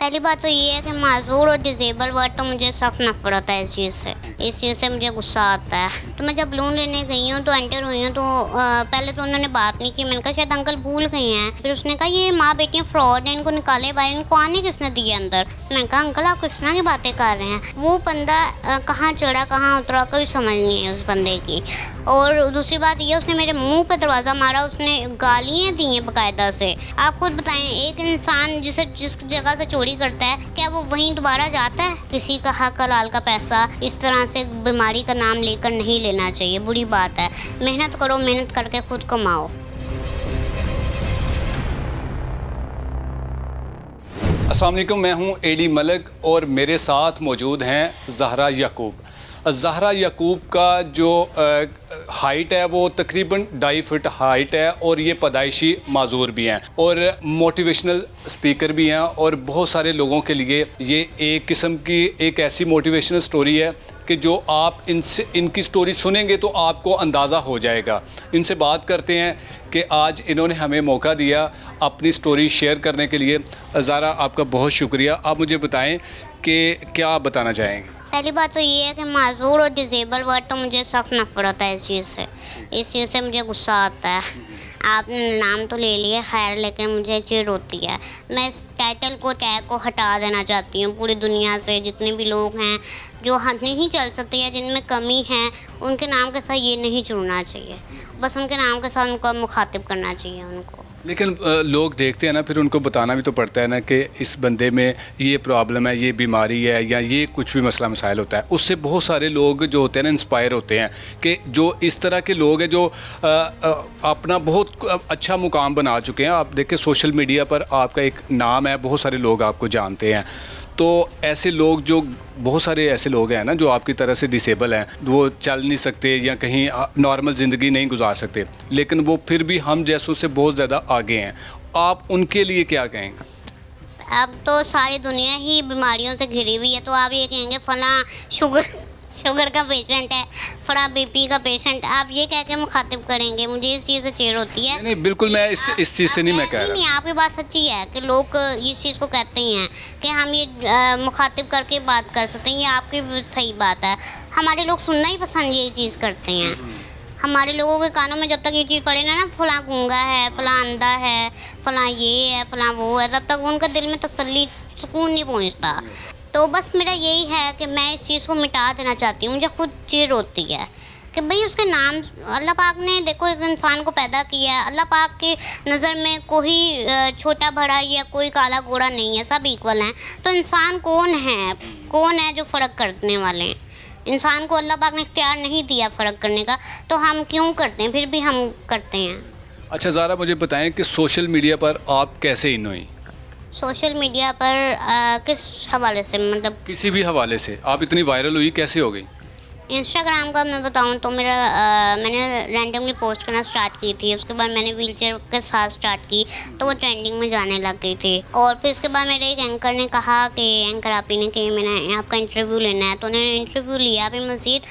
पहली बात तो ये है कि माज़ूर और डिसेबल वर्ड तो मुझे सख्त नफ़रत है इस चीज़ से मुझे गुस्सा आता है। तो मैं जब बलून लेने गई हूँ तो एंटर हुई हूँ तो पहले तो उन्होंने बात नहीं की। मैंने कहा शायद अंकल भूल गए हैं। फिर उसने कहा ये माँ बेटियाँ फ्रॉड हैं, इनको निकाले बाहर, इनको आने किसने दिए अंदर। मैंने कहा अंकल आप किस तरह की बातें कर रहे हैं। वो बंदा कहाँ चढ़ा कहाँ उतरा कोई समझ नहीं है उस बंदे की। और दूसरी बात ये उसने मेरे मुँह पर दरवाज़ा मारा, उसने गालियाँ दी हैं बाकायदा से। आप खुद बताएं, एक इंसान जिस जगह से चोरी करता है क्या वो वहीं दोबारा जाता है? किसी का हक हलाल का पैसा इस तरह से बीमारी का नाम लेकर नहीं लेना चाहिए, बुरी बात है। मेहनत करो, मेहनत करके खुद कमाओ। अस्सलाम वालेकुम, मैं हूं एडी मलिक और मेरे साथ मौजूद हैं ज़हरा याकूब। ज़हरा याकूब का जो हाइट है वो तकरीबन 2.5 फीट हाइट है और ये पैदाइशी माजूर भी हैं और मोटिवेशनल स्पीकर भी हैं और बहुत सारे लोगों के लिए ये एक किस्म की एक ऐसी मोटिवेशनल स्टोरी है कि जो आप इनकी स्टोरी सुनेंगे तो आपको अंदाज़ा हो जाएगा। इनसे बात करते हैं कि आज इन्होंने हमें मौका दिया अपनी स्टोरी शेयर करने के लिए। ज़हरा आपका बहुत शुक्रिया। आप मुझे बताएं कि क्या आप बताना चाहेंगे? पहली बात तो ये है कि माज़ूर और डिसेबल वर्ड तो मुझे सख्त नफ़रत है इस चीज़ से मुझे गुस्सा आता है। आपने नाम तो ले लिया खैर, लेकिन मुझे चिढ़ होती है। मैं इस टाइटल को टैग को हटा देना चाहती हूँ पूरी दुनिया से। जितने भी लोग हैं जो हाथ नहीं चल सकते या जिनमें कमी है उनके नाम के साथ ये नहीं जुड़ना चाहिए, बस उनके नाम के साथ उनको मुखातिब करना चाहिए उनको। लेकिन लोग देखते हैं ना, फिर उनको बताना भी तो पड़ता है ना कि इस बंदे में ये प्रॉब्लम है, ये बीमारी है या ये कुछ भी मसला मसाइल होता है। उससे बहुत सारे लोग जो होते हैं ना इंस्पायर होते हैं कि जो इस तरह के लोग हैं जो अपना बहुत अच्छा मुकाम बना चुके हैं। आप देखें सोशल मीडिया पर आपका एक नाम है, बहुत सारे लोग आपको जानते हैं। तो ऐसे लोग जो बहुत सारे ऐसे लोग हैं ना जो आपकी तरह से डिसेबल हैं, वो चल नहीं सकते या कहीं नॉर्मल ज़िंदगी नहीं गुजार सकते, लेकिन वो फिर भी हम जैसों से बहुत ज़्यादा आगे हैं। आप उनके लिए क्या कहेंगे? अब तो सारी दुनिया ही बीमारियों से घिरी हुई है, तो आप ये कहेंगे फ़लाँ शुगर का पेशेंट है, फला बीपी का पेशेंट, आप ये कह के मुखातिब करेंगे। मुझे इस चीज़ से चिढ़ होती है। नहीं बिल्कुल, मैं इस चीज़ से नहीं मैं कह रहा। नहीं, आपकी बात सच्ची है कि लोग इस चीज़ को कहते ही हैं कि हम ये मुखातिब करके बात कर सकते हैं। ये आपकी सही बात है। हमारे लोग सुनना ही पसंद ये चीज़ करते हैं। हमारे लोगों के कानों में जब तक ये चीज़ पड़े ना फलां गूंगा है, फलां अंधा है, फलां ये है, फलां वो है, तब तक उनका दिल में तसल्ली सुकून नहीं पहुँचता। तो बस मेरा यही है कि मैं इस चीज़ को मिटा देना चाहती हूँ। मुझे खुद चिढ़ होती है कि भाई उसके नाम, अल्लाह पाक ने देखो एक इंसान को पैदा किया है। अल्लाह पाक की नज़र में कोई छोटा बड़ा या कोई काला गोरा नहीं है, सब इक्वल हैं। तो इंसान कौन है जो फ़र्क करने वाले हैं? इंसान को अल्लाह पाक ने इख्तियार नहीं दिया फ़र्क करने का, तो हम क्यों करते हैं? फिर भी हम करते हैं। अच्छा ज़हरा, मुझे बताएं कि सोशल मीडिया पर आप कैसे इन हुई? सोशल मीडिया पर किस हवाले से? मतलब किसी भी हवाले से आप इतनी वायरल हुई, कैसे हो गई? इंस्टाग्राम का मैं बताऊं तो मैंने रैंडमली पोस्ट करना स्टार्ट की थी। उसके बाद मैंने व्हीलचेयर के साथ स्टार्ट की तो वो ट्रेंडिंग में जाने लग गई थी। और फिर उसके बाद मेरे एक एंकर ने कहा कि एंकर आपी ने कि मैंने आपका इंटरव्यू लेना है, तो उन्होंने इंटरव्यू लिया। फिर मज़ीद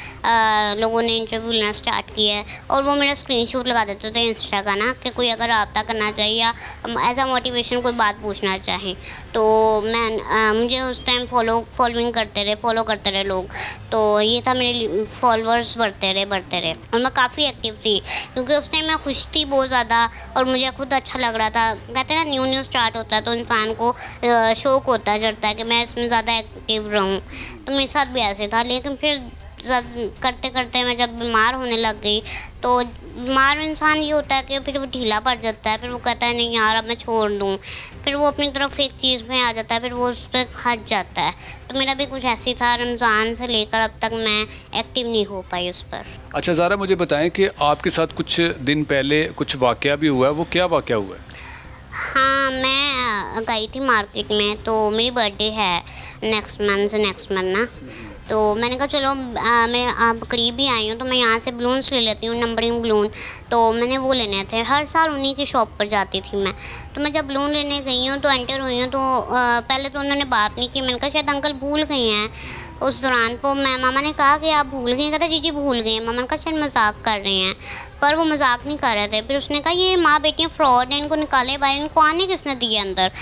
लोगों ने इंटरव्यू लेना स्टार्ट किया है और वो मेरा स्क्रीनशॉट लगा देते थे इंस्टा का ना, कि कोई अगर रब्ता करना चाहिए या एज आ मोटिवेशन कोई बात पूछना चाहे तो मुझे उस टाइम फॉलो करते रहे लोग। तो ये था मेरे फॉलोअर्स बढ़ते रहे और मैं काफ़ी एक्टिव थी क्योंकि उस टाइम मैं खुश थी बहुत ज़्यादा और मुझे खुद अच्छा लग रहा था। कहते हैं ना न्यू स्टार्ट होता है तो इंसान को शौक़ होता है, चढ़ता है कि मैं इसमें ज़्यादा एक्टिव रहूँ। तो मेरे साथ भी ऐसे था। लेकिन फिर करते करते मैं जब बीमार होने लग गई तो बीमार इंसान ये होता है कि फिर वो ढीला पड़ जाता है। फिर वो कहता है नहीं यार अब मैं छोड़ दूँ, फिर वो अपनी तरफ एक चीज़ में आ जाता है, फिर वो उस पर हट जाता है। तो मेरा भी कुछ ऐसी था, रमज़ान से लेकर अब तक मैं एक्टिव नहीं हो पाई उस पर। अच्छा ज़हरा, मुझे बताएं कि आपके साथ कुछ दिन पहले कुछ वाक़या भी हुआ है, वो क्या वाक़या हुआ है? हाँ, मैं गई थी मार्केट में, तो मेरी बर्थडे है नेक्स्ट मंथ ना, तो मैंने कहा चलो मैं अब करीब ही आई हूँ तो मैं यहाँ से बलून्स ले लेती हूँ, नंबरिंग बलून। तो मैंने वो लेने थे, हर साल उन्हीं की शॉप पर जाती थी मैं। तो मैं जब बलून लेने गई हूँ तो एंटर हुई हूँ तो पहले तो उन्होंने बात नहीं की। मैंने कहा शायद अंकल भूल गए हैं। उस दौरान को मामा ने कहा कि आप भूल गए? कहता जी भूल गए। मामा ने कहा शायद मजाक कर रहे हैं, पर वो मजाक नहीं कर रहे थे। फिर उसने कहा ये माँ बेटियाँ फ्रॉड हैं, इनको निकाले बाहर, इनको आने किसने दिए अंदर।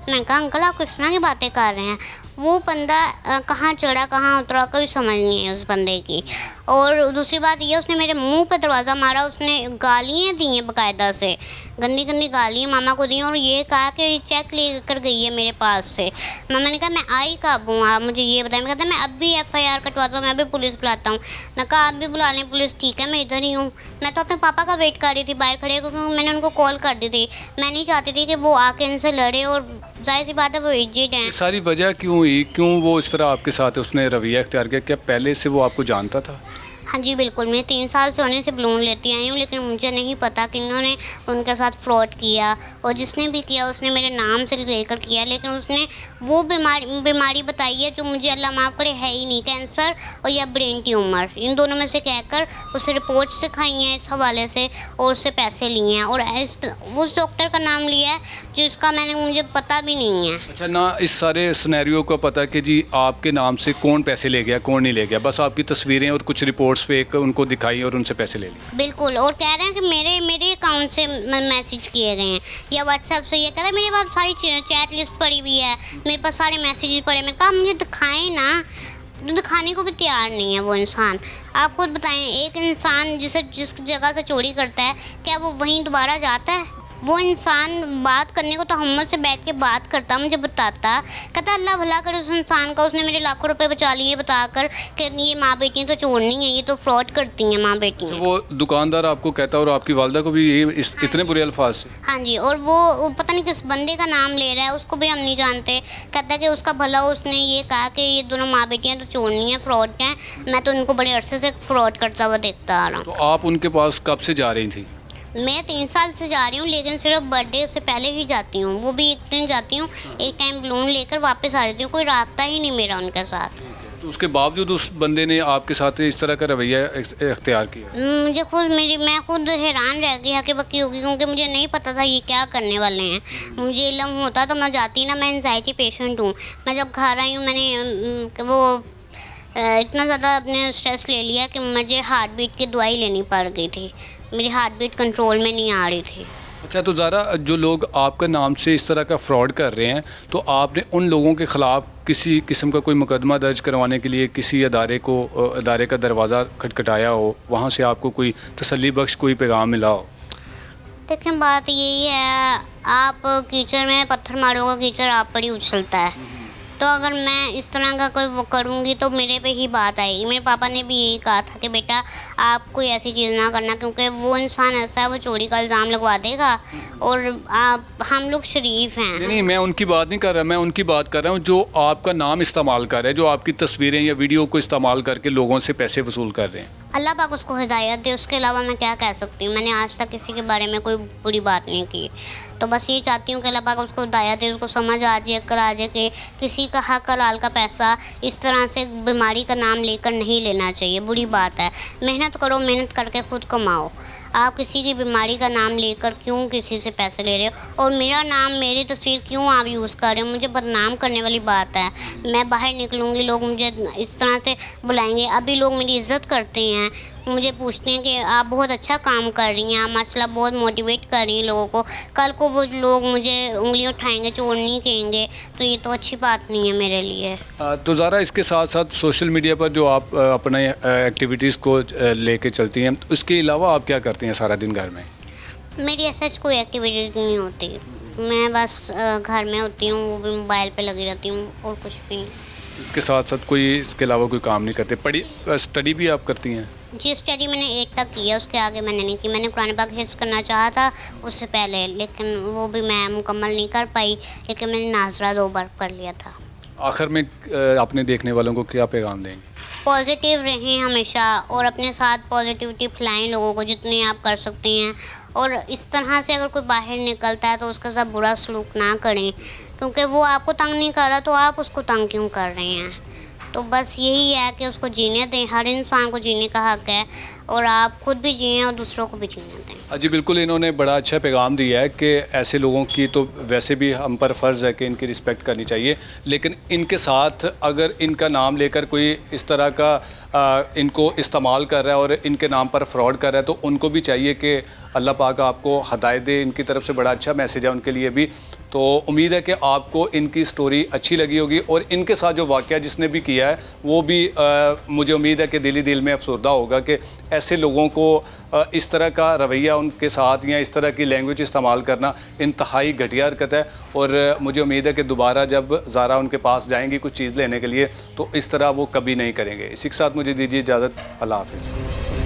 मैंने कहा अंकल आप किस तरह की बातें कर रहे हैं। वो बंदा कहाँ चढ़ा कहाँ उतरा कोई समझ नहीं है उस बंदे की। और दूसरी बात ये उसने मेरे मुंह पे दरवाज़ा मारा, उसने गालियाँ दी हैं बाकायदा से, गंदी गंदी गालियाँ मामा को दी और ये कहा कि चेक ले कर गई है मेरे पास से। मामा ने कहा मैं आई कब हूँ, आप मुझे ये बताएं। मैं कहता मैं अब भी FIR कटवाता हूँ, मैं भी पुलिस बुलाता हूँ। मैं कहा आप भी बुला लें पुलिस, ठीक है मैं इधर ही हूँ। मैं तो अपने पापा का वेट कर रही थी बाहर खड़े, क्योंकि मैंने उनको कॉल कर दी थी। मैं नहीं चाहती थी कि वो आके इनसे लड़े, और जाहिर सी बात है वो एजेड हैं। ये सारी वजह क्यों हुई, क्यों वो इस तरह आपके साथ उसने रवैया इख्तियार किया? क्या पहले से वो आपको जानता था? हाँ जी बिल्कुल, मैं 3 साल से उन्हीं से बलून लेती आई हूँ, लेकिन मुझे नहीं पता कि इन्होंने उनके साथ फ्रॉड किया, और जिसने भी किया उसने मेरे नाम से लेकर किया। लेकिन उसने वो बीमारी बताई है जो मुझे अल्लाह माफ़ करे है ही नहीं, कैंसर और या ब्रेन ट्यूमर, इन दोनों में से कहकर उसे रिपोर्ट सिखाई हैं इस हवाले से, और उससे पैसे लिए हैं, और उस डॉक्टर का नाम लिया है जिसका मुझे पता भी नहीं है। अच्छा, ना इस सारे सिनेरियो का पता कि जी आपके नाम से कौन पैसे ले गया कौन नहीं ले गया, बस आपकी तस्वीरें और कुछ रिपोर्ट्स फेक उनको दिखाई और उनसे पैसे ले लिए? बिल्कुल, और कह रहे हैं कि मेरे अकाउंट से मैसेज किए गए हैं या व्हाट्सएप से। ये कह रहे हैं मेरे पास सारी चैट लिस्ट पड़ी हुई है, मेरे पास सारे मैसेजेस पड़े। मैंने कहा मुझे दिखाएं ना, दिखाने को भी तैयार नहीं है वो इंसान। आप खुद बताएं, एक इंसान जिस जगह से चोरी करता है क्या वो वहीं दोबारा जाता है? वो इंसान बात करने को तो हमसे बैठ के बात करता, मुझे बताता, कहता अल्लाह भला करे उस इंसान का, उसने मेरे लाखों रुपए बचा लिए बताकर कि ये माँ बेटियाँ तो चोर नहीं है, ये तो फ्रॉड करती हैं माँ बेटियाँ। अच्छा, वो दुकानदार आपको कहता और आपकी वालदा को भी ये इतने बुरे अल्फाज से? हाँ जी, और वो पता नहीं किस बंदे का नाम ले रहा है, उसको भी हम नहीं जानते। कहता है कि उसका भला उसने ये कहा कि ये दोनों माँ बेटियाँ तो चोर नहीं है, फ्रॉड हैं। मैं तो उनको बड़े अरसे से फ्रॉड करता हुआ देखता आ रहा हूँ। तो आप उनके पास कब से जा रही थी? मैं 3 साल से जा रही हूँ, लेकिन सिर्फ बर्थडे से पहले ही जाती हूँ, वो भी एक दिन जाती हूँ, एक टाइम बलून लेकर वापस आ जाती हूँ, कोई रास्ता ही नहीं मेरा उनके साथ। तो उसके बावजूद उस बंदे ने आपके साथ इस तरह का रवैया इख्तियार किया? मैं खुद हैरान रह गई हकी बक्की होगी, क्योंकि मुझे नहीं पता था ये क्या करने वाले हैं। मुझे इल्म होता तो मैं जाती ना, मैं एंजाइटी पेशेंट हूँ। मैं जब घर आई हूँ मैंने इतना ज़्यादा अपने स्ट्रेस ले लिया कि मुझे हार्ट बीट की दवाई लेनी पड़ गई थी, मेरी हार्ट बीट कंट्रोल में नहीं आ रही थी। अच्छा, तो ज़रा जो लोग आपका नाम से इस तरह का फ्रॉड कर रहे हैं, तो आपने उन लोगों के ख़िलाफ़ किसी किस्म का कोई मुकदमा दर्ज करवाने के लिए किसी अदारे का दरवाज़ा खटखटाया हो, वहाँ से आपको कोई तसल्ली बख्श कोई पैगाम मिला हो? देखिए बात यही है, आप कीचड़ में पत्थर मारोगे कीचड़ आप पर ही उछलता है। तो अगर मैं इस तरह का कोई वो करूँगी तो मेरे पे ही बात आएगी। मेरे पापा ने भी यही कहा था कि बेटा आप कोई ऐसी चीज़ ना करना, क्योंकि वो इंसान ऐसा है वो चोरी का इल्ज़ाम लगवा देगा, और हम लोग शरीफ हैं। नहीं, मैं उनकी बात नहीं कर रहा, मैं उनकी बात कर रहा हूँ जो आपका नाम इस्तेमाल कर रहे हैं, जो आपकी तस्वीरें या वीडियो को इस्तेमाल करके लोगों से पैसे वसूल कर रहे हैं। अल्लाह पाक उसको हिदायत दे, उसके अलावा मैं क्या कह सकती हूँ। मैंने आज तक किसी के बारे में कोई बुरी बात नहीं की, तो बस ये चाहती हूँ कि अल्लाह पाक उसको हिदायत दे, उसको समझ आ जाए, अक्ल आ जाए कि किसी का हक हलाल का पैसा इस तरह से बीमारी का नाम लेकर नहीं लेना चाहिए, बुरी बात है। मेहनत करो, मेहनत करके खुद कमाओ। आप किसी की बीमारी का नाम लेकर क्यों किसी से पैसे ले रहे हो, और मेरा नाम मेरी तस्वीर क्यों आप यूज़ कर रहे हो? मुझे बदनाम करने वाली बात है। मैं बाहर निकलूँगी लोग मुझे इस तरह से बुलाएंगे। अभी लोग मेरी इज़्ज़त करते हैं, मुझे पूछते हैं कि आप बहुत अच्छा काम कर रही हैं, आप माशाल्लाह बहुत मोटिवेट कर रही हैं लोगों को। कल को वो लोग मुझे उंगलियां उठाएंगे, चोर नहीं कहेंगे, तो ये तो अच्छी बात नहीं है मेरे लिए। तो ज़रा इसके साथ साथ सोशल मीडिया पर जो आप अपने एक्टिविटीज़ को लेके चलती हैं, उसके अलावा आप क्या करती हैं सारा दिन घर में? मेरी ऐसा कोई एक्टिविटी नहीं होती, मैं बस घर में होती हूँ, वो भी मोबाइल पे लगी रहती हूँ और कुछ भी नहीं। इसके साथ साथ कोई इसके अलावा कोई काम नहीं करते? स्टडी भी आप करती हैं? जी, स्टडी मैंने 8 तक की है, उसके आगे मैंने नहीं की। मैंने कुरान पाक हिफ्ज़ करना चाहा था उससे पहले, लेकिन वो भी मैं मुकम्मल नहीं कर पाई, लेकिन मैंने नाज़रा 2 बार पढ़ लिया था। आखिर में अपने देखने वालों को क्या पैगाम देंगे? पॉजिटिव रहें हमेशा, और अपने साथ पॉजिटिविटी फैलाएं लोगों को जितने आप कर सकते हैं। और इस तरह से अगर कोई बाहर निकलता है तो उसके साथ बुरा सलूक ना करें, क्योंकि वो आपको तंग नहीं कर रहा तो आप उसको तंग क्यों कर रहे हैं। तो बस यही है कि उसको जीने दें, हर इंसान को जीने का हक़ है, और आप खुद भी जिएं और दूसरों को भी जीने दें। जी बिल्कुल, इन्होंने बड़ा अच्छा पैगाम दिया है कि ऐसे लोगों की तो वैसे भी हम पर फ़र्ज़ है कि इनकी रिस्पेक्ट करनी चाहिए, लेकिन इनके साथ अगर इनका नाम लेकर कोई इस तरह का इनको इस्तेमाल कर रहा है और इनके नाम पर फ्रॉड कर रहा है, तो उनको भी चाहिए कि अल्लाह पाक आपको हदायत दे। इनकी तरफ से बड़ा अच्छा मैसेज है उनके लिए भी। तो उम्मीद है कि आपको इनकी स्टोरी अच्छी लगी होगी और इनके साथ जो वाक़या जिसने भी किया है वो भी मुझे उम्मीद है कि दिल ही दिल में अफसरदा होगा कि ऐसे लोगों को इस तरह का रवैया उनके साथ या इस तरह की लैंग्वेज इस्तेमाल करना इंतहाई घटिया हरकत है। और मुझे उम्मीद है कि दोबारा जब ज़ारा उनके पास जाएंगी कुछ चीज़ लेने के लिए तो इस तरह वो कभी नहीं करेंगे। इसी के साथ मुझे दीजिए इजाज़त। अल्लाह हाफ़िज़।